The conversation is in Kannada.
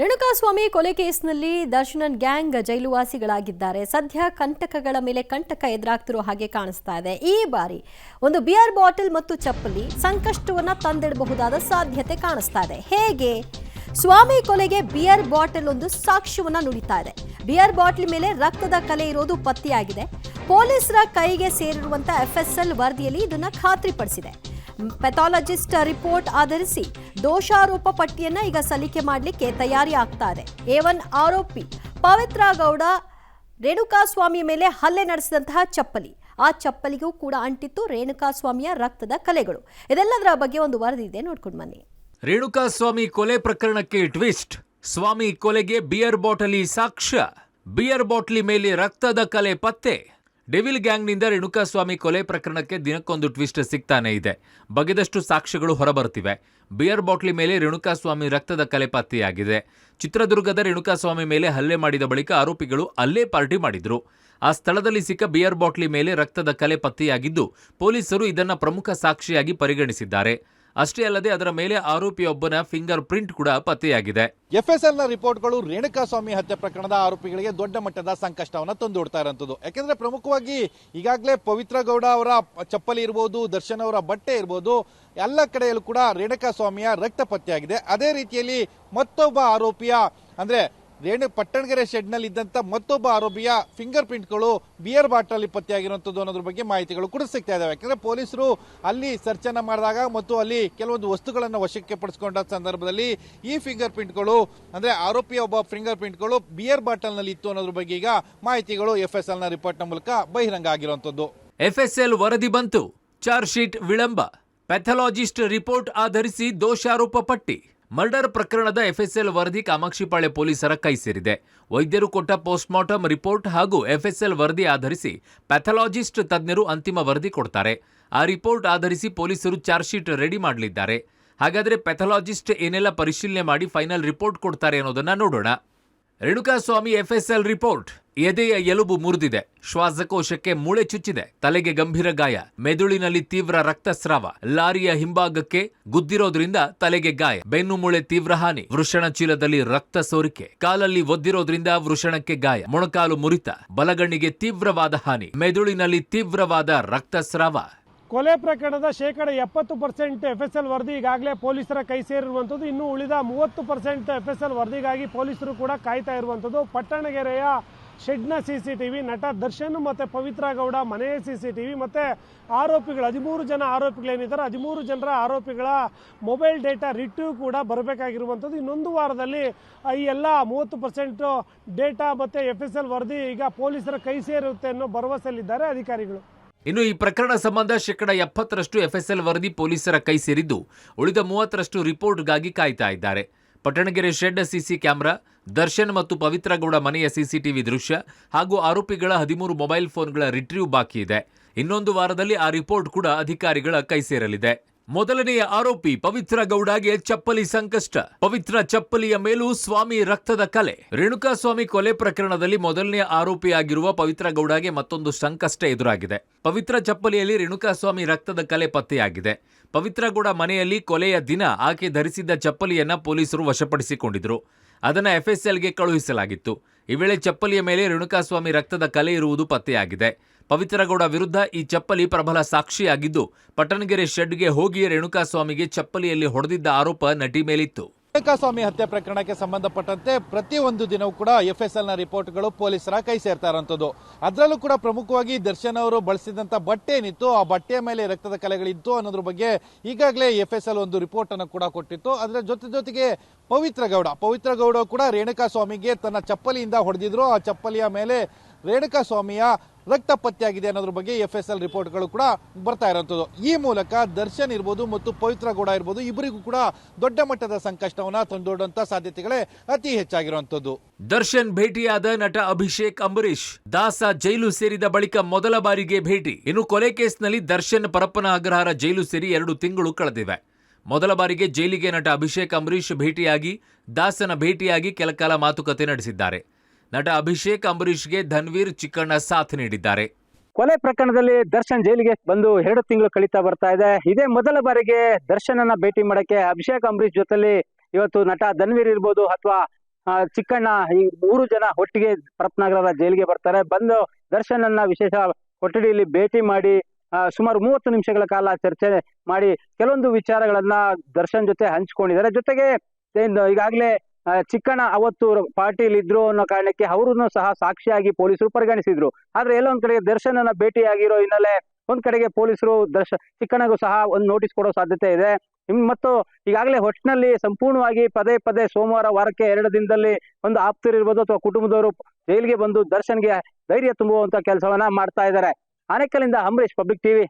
ರೇಣುಕಾಸ್ವಾಮಿ ಕೊಲೆ ಕೇಸ್ನಲ್ಲಿ ದರ್ಶನ್ ಗ್ಯಾಂಗ್ ಜೈಲುವಾಸಿಗಳಾಗಿದ್ದಾರೆ. ಸದ್ಯ ಕಂಟಕಗಳ ಮೇಲೆ ಕಂಟಕ ಎದುರಾಗ್ತಿರೋ ಹಾಗೆ ಕಾಣಿಸ್ತಾ ಇದೆ. ಈ ಬಾರಿ ಒಂದು ಬಿಯರ್ ಬಾಟಲ್ ಮತ್ತು ಚಪ್ಪಲಿ ಸಂಕಷ್ಟವನ್ನ ತಂದಿಡಬಹುದಾದ ಸಾಧ್ಯತೆ ಕಾಣಿಸ್ತಾ ಇದೆ. ಹೇಗೆ? ಸ್ವಾಮಿ ಕೊಲೆಗೆ ಬಿಯರ್ ಬಾಟಲ್ ಒಂದು ಸಾಕ್ಷ್ಯವನ್ನ ನುಡಿತಾ ಇದೆ. ಬಿಯರ್ ಬಾಟಲ್ ಮೇಲೆ ರಕ್ತದ ಕಲೆ ಇರೋದು ಪತ್ತೆಯಾಗಿದೆ. ಪೊಲೀಸರ ಕೈಗೆ ಸೇರಿರುವಂತ FSL ವರದಿಯಲ್ಲಿ ಇದನ್ನ ಖಾತ್ರಿಪಡಿಸಿದೆ. ಪೆಥಾಲಜಿಸ್ಟ್ ರಿಪೋರ್ಟ್ ಆಧರಿಸಿ ದೋಷಾರೋಪ ಪಟ್ಟಿಯನ್ನ ಈಗ ಸಲ್ಲಿಕೆ ಮಾಡಲಿಕ್ಕೆ ತಯಾರಿ ಆಗ್ತಾ ಇದೆ. A1 ಆರೋಪಿ ಪವಿತ್ರ ಗೌಡ ರೇಣುಕಾಸ್ವಾಮಿ ಮೇಲೆ ಹಲ್ಲೆ ನಡೆಸಿದಂತಹ ಚಪ್ಪಲಿ, ಆ ಚಪ್ಪಲಿಗೂ ಕೂಡ ಅಂಟಿತ್ತು ರೇಣುಕಾಸ್ವಾಮಿಯ ರಕ್ತದ ಕಲೆಗಳು. ಇದೆಲ್ಲದರ ಬಗ್ಗೆ ಒಂದು ವರದಿ ಇದೆ, ನೋಡ್ಕೊಂಡು ಬನ್ನಿ. ರೇಣುಕಾಸ್ವಾಮಿ ಕೊಲೆ ಪ್ರಕರಣಕ್ಕೆ ಟ್ವಿಸ್ಟ್. ಸ್ವಾಮಿ ಕೊಲೆಗೆ ಬಿಯರ್ ಬಾಟಲಿ ಸಾಕ್ಷ್ಯ. ಬಿಯರ್ ಬಾಟಲಿ ಮೇಲೆ ರಕ್ತದ ಕಲೆ ಪತ್ತೆ. ಡೆವಿಲ್ ಗ್ಯಾಂಗ್ನಿಂದ ರೇಣುಕಾಸ್ವಾಮಿ ಕೊಲೆ ಪ್ರಕರಣಕ್ಕೆ ದಿನಕ್ಕೊಂದು ಟ್ವಿಸ್ಟ್ ಸಿಗ್ತಾನೆ ಇದೆ. ಬಗೆದಷ್ಟು ಸಾಕ್ಷ್ಯಗಳು ಹೊರಬರ್ತಿವೆ. ಬಿಯರ್ ಬಾಟ್ಲಿ ಮೇಲೆ ರೇಣುಕಾಸ್ವಾಮಿ ರಕ್ತದ ಕಲೆ ಪತ್ತೆಯಾಗಿದೆ. ಚಿತ್ರದುರ್ಗದ ರೇಣುಕಾಸ್ವಾಮಿ ಮೇಲೆ ಹಲ್ಲೆ ಮಾಡಿದ ಬಳಿಕ ಆರೋಪಿಗಳು ಅಲ್ಲೇ ಪಾರ್ಟಿ ಮಾಡಿದ್ರು. ಆ ಸ್ಥಳದಲ್ಲಿ ಸಿಕ್ಕ ಬಿಯರ್ ಬಾಟ್ಲಿ ಮೇಲೆ ರಕ್ತದ ಕಲೆ ಪತ್ತೆಯಾಗಿದ್ದು ಪೊಲೀಸರು ಇದನ್ನ ಪ್ರಮುಖ ಸಾಕ್ಷಿಯಾಗಿ ಪರಿಗಣಿಸಿದ್ದಾರೆ. ಅಷ್ಟೇ ಅಲ್ಲದೆ ಅದರ ಮೇಲೆ ಆರೋಪಿಯೊಬ್ಬನ ಫಿಂಗರ್ ಪ್ರಿಂಟ್ ಕೂಡ ಪತ್ತೆಯಾಗಿದೆ. FSL ನ ರಿಪೋರ್ಟ್ಗಳು ರೇಣುಕಾಸ್ವಾಮಿ ಹತ್ಯೆ ಪ್ರಕರಣದ ಆರೋಪಿಗಳಿಗೆ ದೊಡ್ಡ ಮಟ್ಟದ ಸಂಕಷ್ಟವನ್ನು ತಂದೊಡ್ತಾ ಇರುವಂತದ್ದು. ಯಾಕೆಂದ್ರೆ ಪ್ರಮುಖವಾಗಿ ಈಗಾಗಲೇ ಪವಿತ್ರ ಗೌಡ ಅವರ ಚಪ್ಪಲಿ ಇರಬಹುದು, ದರ್ಶನ್ ಅವರ ಬಟ್ಟೆ ಇರಬಹುದು, ಎಲ್ಲ ಕಡೆಯಲ್ಲೂ ಕೂಡ ರೇಣುಕಾಸ್ವಾಮಿಯ ರಕ್ತ ಪತ್ತೆಯಾಗಿದೆ. ಅದೇ ರೀತಿಯಲ್ಲಿ ಮತ್ತೊಬ್ಬ ಆರೋಪಿಯ ಅಂದ್ರೆ ಪಟ್ಟಣಗೆರೆ ಶೆಡ್ ನಲ್ಲಿ ಇದ್ದಂತ ಮತ್ತೊಬ್ಬ ಆರೋಪಿಯ ಫಿಂಗರ್ ಪ್ರಿಂಟ್ಗಳು ಬಿಯರ್ ಬಾಟಲ್ ಪತ್ತೆಯಾಗಿರುವಂತದ್ದು ಅನ್ನೋದ್ರ ಬಗ್ಗೆ ಮಾಹಿತಿಗಳು ಕೂಡ ಸಿಗ್ತಾ ಇದಾವೆ. ಯಾಕಂದ್ರೆ ಪೊಲೀಸರು ಅಲ್ಲಿ ಸರ್ಚ್ ಅನ್ನ ಮಾಡಿದಾಗ ಮತ್ತು ಅಲ್ಲಿ ಕೆಲವೊಂದು ವಸ್ತುಗಳನ್ನು ವಶಕ್ಕೆ ಪಡಿಸಿಕೊಂಡ ಸಂದರ್ಭದಲ್ಲಿ ಈ ಫಿಂಗರ್ ಪ್ರಿಂಟ್ಗಳು ಅಂದ್ರೆ ಆರೋಪಿಯ ಒಬ್ಬ ಫಿಂಗರ್ ಪ್ರಿಂಟ್ಗಳು ಬಿಯರ್ ಬಾಟಲ್ ನಲ್ಲಿ ಇತ್ತು ಅನ್ನೋದ್ರ ಬಗ್ಗೆ ಈಗ ಮಾಹಿತಿಗಳು FSL ನ ರಿಪೋರ್ಟ್ ನ ಮೂಲಕ ಬಹಿರಂಗ ಆಗಿರುವಂತದ್ದು. FSL ವರದಿ ಬಂತು. ಚಾರ್ಜ್ ಶೀಟ್ ವಿಳಂಬ. ಪೆಥಾಲಜಿಸ್ಟ್ ರಿಪೋರ್ಟ್ ಆಧರಿಸಿ ದೋಷಾರೋಪ ಪಟ್ಟಿ. ಮರ್ಡರ್ ಪ್ರಕರಣದ FSL ವರದಿ ಕಾಮಾಕ್ಷಿಪಾಳ್ಯ ಪೊಲೀಸರ ಕೈ ಸೇರಿದೆ. ವೈದ್ಯರು ಕೊಟ್ಟ ಪೋಸ್ಟ್ ಮಾರ್ಟಮ್ ರಿಪೋರ್ಟ್ ಹಾಗೂ FSL ವರದಿ ಆಧರಿಸಿ ಪ್ಯಾಥಾಲಜಿಸ್ಟ್ ತಜ್ಞರು ಅಂತಿಮ ವರದಿ ಕೊಡ್ತಾರೆ. ಆ ರಿಪೋರ್ಟ್ ಆಧರಿಸಿ ಪೊಲೀಸರು ಚಾರ್ಜ್ ಶೀಟ್ ರೆಡಿ ಮಾಡಲಿದ್ದಾರೆ. ಹಾಗಾದ್ರೆ ಪ್ಯಾಥಾಲಜಿಸ್ಟ್ ಏನೆಲ್ಲ ಪರಿಶೀಲನೆ ಮಾಡಿ ಫೈನಲ್ ರಿಪೋರ್ಟ್ ಕೊಡ್ತಾರೆ ಅನ್ನೋದನ್ನ ನೋಡೋಣ. Renukaswamy FSL report. ಎದೆಯ ಎಲುಬು ಮುರಿದಿದೆ, ಶ್ವಾಸಕೋಶಕ್ಕೆ ಮೂಳೆ ಚುಚ್ಚಿದೆ, ತಲೆಗೆ ಗಂಭೀರ ಗಾಯ, ಮೆದುಳಿನಲ್ಲಿ ತೀವ್ರ ರಕ್ತಸ್ರಾವ, ಲಾರಿಯ ಹಿಂಭಾಗಕ್ಕೆ ಗುದ್ದಿರೋದ್ರಿಂದ ತಲೆಗೆ ಗಾಯ, ಬೆನ್ನು ಮೂಳೆ ತೀವ್ರ ಹಾನಿ, ವೃಷಣ ಚೀಲದಲ್ಲಿ ರಕ್ತ ಸೋರಿಕೆ, ಕಾಲಲ್ಲಿ ಒದ್ದಿರೋದ್ರಿಂದ ವೃಷಣಕ್ಕೆ ಗಾಯ, ಮೊಣಕಾಲು ಮುರಿತ, ಬಲಗಣ್ಣಿಗೆ ತೀವ್ರವಾದ ಹಾನಿ, ಮೆದುಳಿನಲ್ಲಿ ತೀವ್ರವಾದ ರಕ್ತಸ್ರಾವ. ಕೊಲೆ ಪ್ರಕರಣದ 70% FSL ವರದಿ ಈಗಾಗಲೇ ಪೊಲೀಸರ ಕೈ ಸೇರಿರುವಂಥದ್ದು. ಇನ್ನು ಉಳಿದ 30% FSL ವರದಿಗಾಗಿ ಪೊಲೀಸರು ಕೂಡ ಕಾಯ್ತಾ ಇರುವಂಥದ್ದು. ಪಟ್ಟಣಗೆರೆಯ ಶೆಡ್ನ CCTV, ನಟ ದರ್ಶನ್ ಮತ್ತು ಪವಿತ್ರ ಗೌಡ ಮನೆಯ CCTV ಮತ್ತು ಆರೋಪಿಗಳು 13 ಜನ ಆರೋಪಿಗಳೇನಿದ್ದಾರೆ 13 ಜನರ ಆರೋಪಿಗಳ ಮೊಬೈಲ್ ಡೇಟಾ ರಿಟ್ರೀವ್ ಕೂಡ ಬರಬೇಕಾಗಿರುವಂಥದ್ದು. ಇನ್ನೊಂದು ವಾರದಲ್ಲಿ ಈ ಎಲ್ಲ 30% ಡೇಟಾ ಮತ್ತು FSL ವರದಿ ಈಗ ಪೊಲೀಸರ ಕೈ ಸೇರುತ್ತೆ ಅನ್ನೋ ಭರವಸೆಯಲ್ಲಿದ್ದಾರೆ ಅಧಿಕಾರಿಗಳು. ಇನ್ನು ಈ ಪ್ರಕರಣ ಸಂಬಂಧ 70% FSL ವರದಿ ಪೊಲೀಸರ ಕೈ ಸೇರಿದ್ದು ಉಳಿದ 30% ರಿಪೋರ್ಟ್ಗಾಗಿ ಕಾಯ್ತಾ ಇದ್ದಾರೆ. Pattanagere shed CC camera, Darshan ಮತ್ತು ಪವಿತ್ರ ಗೌಡ ಮನೆಯ CCTV ದೃಶ್ಯ ಹಾಗೂ ಆರೋಪಿಗಳ 13 ಮೊಬೈಲ್ ಫೋನ್ಗಳ ರಿಟ್ರೀವ್ ಬಾಕಿ ಇದೆ. ಇನ್ನೊಂದು ವಾರದಲ್ಲಿ ಆ ರಿಪೋರ್ಟ್ ಕೂಡ ಅಧಿಕಾರಿಗಳ ಕೈ ಸೇರಲಿದೆ. ಮೊದಲನೆಯ ಆರೋಪಿ ಪವಿತ್ರ ಗೌಡಗೆ ಚಪ್ಪಲಿ ಸಂಕಷ್ಟ. ಪವಿತ್ರ ಚಪ್ಪಲಿಯ ಮೇಲೂ ಸ್ವಾಮಿ ರಕ್ತದ ಕಲೆ. ರೇಣುಕಾಸ್ವಾಮಿ ಕೊಲೆ ಪ್ರಕರಣದಲ್ಲಿ ಮೊದಲನೆಯ ಆರೋಪಿಯಾಗಿರುವ ಪವಿತ್ರ ಗೌಡಗೆ ಮತ್ತೊಂದು ಸಂಕಷ್ಟ ಎದುರಾಗಿದೆ. ಪವಿತ್ರ ಚಪ್ಪಲಿಯಲ್ಲಿ ರೇಣುಕಾಸ್ವಾಮಿ ರಕ್ತದ ಕಲೆ ಪತ್ತೆಯಾಗಿದೆ. ಪವಿತ್ರ ಗೌಡ ಮನೆಯಲ್ಲಿ ಕೊಲೆಯ ದಿನ ಆಕೆ ಧರಿಸಿದ್ದ ಚಪ್ಪಲಿಯನ್ನ ಪೊಲೀಸರು ವಶಪಡಿಸಿಕೊಂಡಿದ್ರು. ಅದನ್ನ FSLಗೆ ಕಳುಹಿಸಲಾಗಿತ್ತು. ಈ ವೇಳೆ ಚಪ್ಪಲಿಯ ಮೇಲೆ ರೇಣುಕಾಸ್ವಾಮಿ ರಕ್ತದ ಕಲೆ ಇರುವುದು ಪತ್ತೆಯಾಗಿದೆ. ಪವಿತ್ರ ಗೌಡ ವಿರುದ್ಧ ಈ ಚಪ್ಪಲಿ ಪ್ರಬಲ ಸಾಕ್ಷಿಯಾಗಿದ್ದು ಪಟ್ಟಣಗೆರೆ ಶೆಡ್ಗೆ ಹೋಗಿ ರೇಣುಕಾಸ್ವಾಮಿಗೆ ಚಪ್ಪಲಿಯಲ್ಲಿ ಹೊಡೆದಿದ್ದ ಆರೋಪ ನಟಿ ಮೇಲಿತ್ತು. ರೇಣುಕಾಸ್ವಾಮಿ ಹತ್ಯೆ ಪ್ರಕರಣಕ್ಕೆ ಸಂಬಂಧಪಟ್ಟಂತೆ ಪ್ರತಿಯೊಂದು ದಿನವೂ ಕೂಡ FSL ನ ರಿಪೋರ್ಟ್ಗಳು ಪೊಲೀಸರ ಕೈ ಸೇರ್ತಾ ಇರುವಂತದ್ದು. ಅದರಲ್ಲೂ ಕೂಡ ಪ್ರಮುಖವಾಗಿ ದರ್ಶನ್ ಅವರು ಬಳಸಿದಂತ ಬಟ್ಟೆ ಏನಿತ್ತು, ಆ ಬಟ್ಟೆಯ ಮೇಲೆ ರಕ್ತದ ಕಲೆಗಳಿತ್ತು ಅನ್ನೋದ್ರ ಬಗ್ಗೆ ಈಗಾಗಲೇ FSL ಒಂದು ರಿಪೋರ್ಟ್ ಅನ್ನು ಕೂಡ ಕೊಟ್ಟಿತ್ತು. ಅದರ ಜೊತೆಗೆ ಪವಿತ್ರ ಗೌಡ ಕೂಡ ರೇಣುಕಾಸ್ವಾಮಿಗೆ ತನ್ನ ಚಪ್ಪಲಿಯಿಂದ ಹೊಡೆದಿದ್ರು. ಆ ಚಪ್ಪಲಿಯ ಮೇಲೆ ರೇಣುಕಾಸ್ವಾಮಿಯ ರಕ್ತ ಪತ್ತೆಯಾಗಿದೆ ಅನ್ನೋದ್ರ ಬಗ್ಗೆ FSL ರಿಪೋರ್ಟ್ಗಳು ಕೂಡ ಬರ್ತಾ ಇರುವಂತದ್ದು. ಈ ಮೂಲಕ ದರ್ಶನ್ ಇರ್ಬೋದು ಮತ್ತು ಪವಿತ್ರ ಗೌಡ ಇರ್ಬೋದು ಇಬ್ಬರಿಗೂ ಕೂಡ ದೊಡ್ಡ ಮಟ್ಟದ ಸಂಕಷ್ಟವನ್ನ ತಂದೊಡ್ಡುವಂತ ಸಾಧ್ಯತೆಗಳೇ ಅತಿ ಹೆಚ್ಚಾಗಿರುವಂತದ್ದು. ದರ್ಶನ್ ಭೇಟಿಯಾದ ನಟ ಅಭಿಷೇಕ್ ಅಂಬರೀಶ್. ದಾಸ ಜೈಲು ಸೇರಿದ ಬಳಿಕ ಮೊದಲ ಬಾರಿಗೆ ಭೇಟಿ. ಇನ್ನು ಕೊಲೆ ಕೇಸ್ನಲ್ಲಿ ದರ್ಶನ್ ಪರಪ್ಪನ ಅಗ್ರಹಾರ ಜೈಲು ಸೇರಿ 2 ತಿಂಗಳು ಕಳೆದಿವೆ. ಮೊದಲ ಬಾರಿಗೆ ಜೈಲಿಗೆ ನಟ ಅಭಿಷೇಕ್ ಅಂಬರೀಶ್ ಭೇಟಿಯಾಗಿ ದಾಸನ ಭೇಟಿಯಾಗಿ ಕೆಲಕಾಲ ಮಾತುಕತೆ ನಡೆಸಿದ್ದಾರೆ. ನಟ ಅಭಿಷೇಕ್ ಅಂಬರೀಶ್ಗೆ ಧನ್ವೀರ್ ಚಿಕ್ಕಣ್ಣ ಸಾಥ್ ನೀಡಿದ್ದಾರೆ. ಕೊಲೆ ಪ್ರಕರಣದಲ್ಲಿ ದರ್ಶನ್ ಜೈಲಿಗೆ ಬಂದು 2 ತಿಂಗಳು ಕಳೀತಾ ಬರ್ತಾ ಇದೆ. ಇದೇ ಮೊದಲ ಬಾರಿಗೆ ದರ್ಶನ್ ಭೇಟಿ ಮಾಡಕ್ಕೆ ಅಭಿಷೇಕ್ ಅಂಬರೀಶ್ ಜೊತೆಲಿ ಇವತ್ತು ನಟ ಧನ್ವೀರ್ ಇರ್ಬೋದು ಅಥವಾ ಚಿಕ್ಕಣ್ಣ ಈ 3 ಜನ ಒಟ್ಟಿಗೆ ಪರಪ್ನಗರದ ಜೈಲಿಗೆ ಬರ್ತಾರೆ. ಬಂದು ದರ್ಶನ್ ಅನ್ನ ವಿಶೇಷ ಕೊಠಡಿಯಲ್ಲಿ ಭೇಟಿ ಮಾಡಿ ಸುಮಾರು 30 ನಿಮಿಷಗಳ ಕಾಲ ಚರ್ಚೆ ಮಾಡಿ ಕೆಲವೊಂದು ವಿಚಾರಗಳನ್ನ ದರ್ಶನ್ ಜೊತೆ ಹಂಚಿಕೊಂಡಿದ್ದಾರೆ. ಜೊತೆಗೆ ಈಗಾಗಲೇ ಚಿಕ್ಕಣ್ಣ ಅವತ್ತು ಪಾರ್ಟಿಯಲ್ಲಿ ಇದ್ರು ಅನ್ನೋ ಕಾರಣಕ್ಕೆ ಅವರನ್ನು ಸಹ ಸಾಕ್ಷಿಯಾಗಿ ಪೊಲೀಸರು ಪರಿಗಣಿಸಿದ್ರು. ಆದ್ರೆ ಎಲ್ಲೋ ಒಂದ್ ಕಡೆಗೆ ದರ್ಶನ್ ಅನ್ನ ಭೇಟಿಯಾಗಿರೋ ಹಿನ್ನೆಲೆ ಒಂದ್ ಕಡೆಗೆ ಪೊಲೀಸರು ಚಿಕ್ಕಣ್ಣಗೂ ಸಹ ಒಂದು ನೋಟಿಸ್ ಕೊಡೋ ಸಾಧ್ಯತೆ ಇದೆ. ಮತ್ತು ಈಗಾಗಲೇ ಹೊಟ್ಟಿನಲ್ಲಿ ಸಂಪೂರ್ಣವಾಗಿ ಪದೇ ಪದೇ ಸೋಮವಾರ ವಾರಕ್ಕೆ 2 ದಿನದಲ್ಲಿ ಒಂದು ಆಪ್ತರಿರ್ಬೋದು ಅಥವಾ ಕುಟುಂಬದವರು ಜೈಲಿಗೆ ಬಂದು ದರ್ಶನ್ಗೆ ಧೈರ್ಯ ತುಂಬುವಂತ ಕೆಲಸವನ್ನ ಮಾಡ್ತಾ ಇದ್ದಾರೆ. ಆನೇಕಲ್ಲಿಂದ ಅಂಬರೀಶ್, ಪಬ್ಲಿಕ್ ಟಿವಿ.